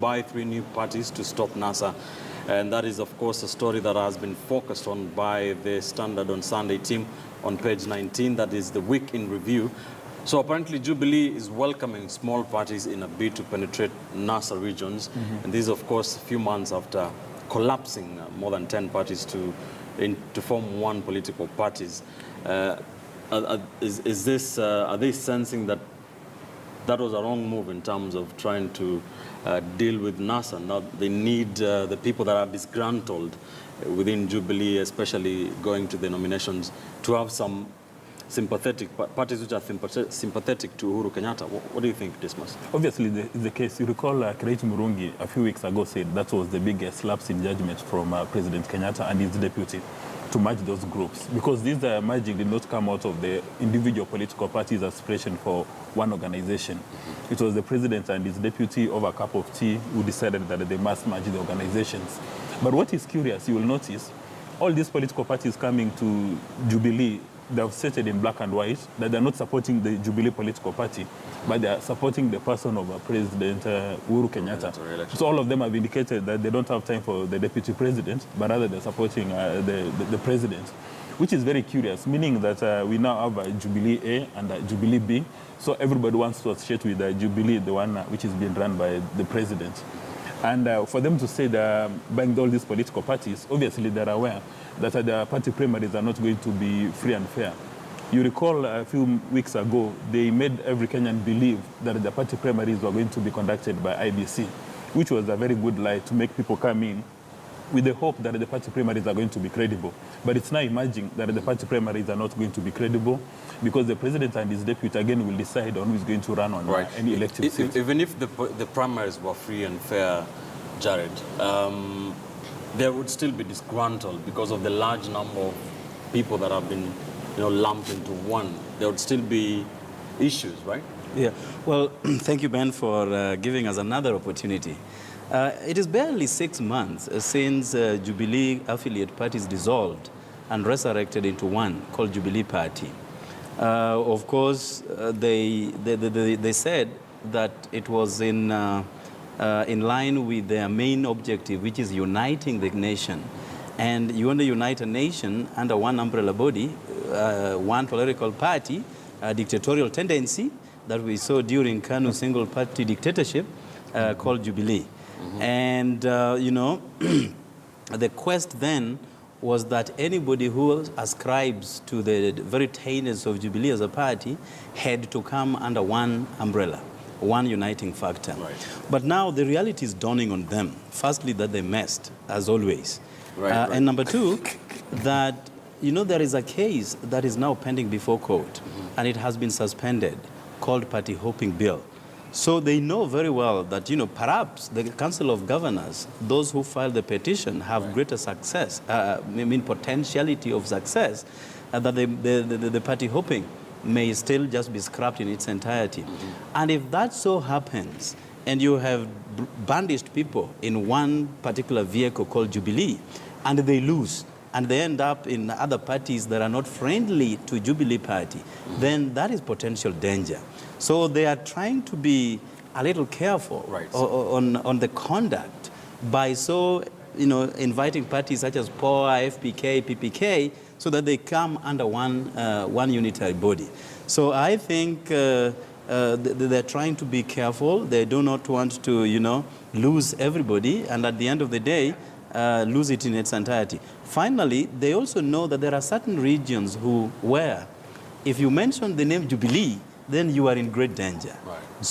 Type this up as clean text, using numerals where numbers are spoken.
by 3 new parties to stop NASA. And that is, of course, a story that has been focused on by the Standard on Sunday team on page 19. That is the week in review. So apparently Jubilee is welcoming small parties in a bid to penetrate NASA regions. And this is, of course, a few months after collapsing more than 10 parties to form one political parties. Are they sensing that that was a wrong move in terms of trying to deal with NASA? Now they need the people that are disgruntled within Jubilee, especially going to the nominations, to have some sympathetic parties which are sympathetic to Uhuru Kenyatta. What do you think, Dismas? Obviously, the case, you recall Kireti Murungi a few weeks ago said that was the biggest lapse in judgment from President Kenyatta and his deputy to merge those groups, because this merging did not come out of the individual political parties' aspiration for one organization. It was the president and his deputy over a cup of tea who decided that they must merge the organizations. But what is curious, you will notice, all these political parties coming to Jubilee, they have stated in black and white that they're not supporting the Jubilee political party, but they are supporting the person of President Uhuru Kenyatta. So all of them have indicated that they don't have time for the deputy president, but rather they're supporting the president, which is very curious, meaning that we now have a Jubilee A and a Jubilee B. So everybody wants to associate with the Jubilee, the one which is being run by the president. And for them to say they're buying all these political parties, obviously they're aware that the party primaries are not going to be free and fair. You recall a few weeks ago, they made every Kenyan believe that the party primaries were going to be conducted by IBC, which was a very good lie to make people come in with the hope that the party primaries are going to be credible. But it's now emerging that the party primaries are not going to be credible because the president and his deputy again will decide on who is going to run on any elective seat. Even if the primaries were free and fair, Jared, there would still be disgruntled because of the large number of people that have been lumped into one. There would still be issues, right? Yeah. Well, thank you, Ben, for giving us another opportunity. It is barely 6 months since Jubilee affiliate parties dissolved and resurrected into one called Jubilee Party. Of course, they said that it was in line with their main objective, which is uniting the nation. And you want to unite a nation under one umbrella body, one political party, a dictatorial tendency that we saw during Kanu's single-party dictatorship called Jubilee. And, the quest then was that anybody who ascribes to the very tenets of Jubilee as a party had to come under one umbrella, one uniting factor. Right. But now the reality is dawning on them. Firstly, that they messed, as always. Right. And number two, that, there is a case that is now pending before court, and it has been suspended, called Party Hopping Bill. So they know very well that, perhaps the Council of Governors, those who filed the petition, have greater success, potentiality of success, that the party hopping may still just be scrapped in its entirety. And if that so happens, and you have bandaged people in one particular vehicle called Jubilee, and they lose, and they end up in other parties that are not friendly to Jubilee Party, then that is potential danger. So they are trying to be a little careful on the conduct by inviting parties such as POA, FPK, PPK, so that they come under one unitary body. So I think they're trying to be careful. They do not want to, lose everybody, and at the end of the day, lose it in its entirety. Finally, they also know that there are certain regions where, if you mention the name Jubilee, then you are in great danger. Right. So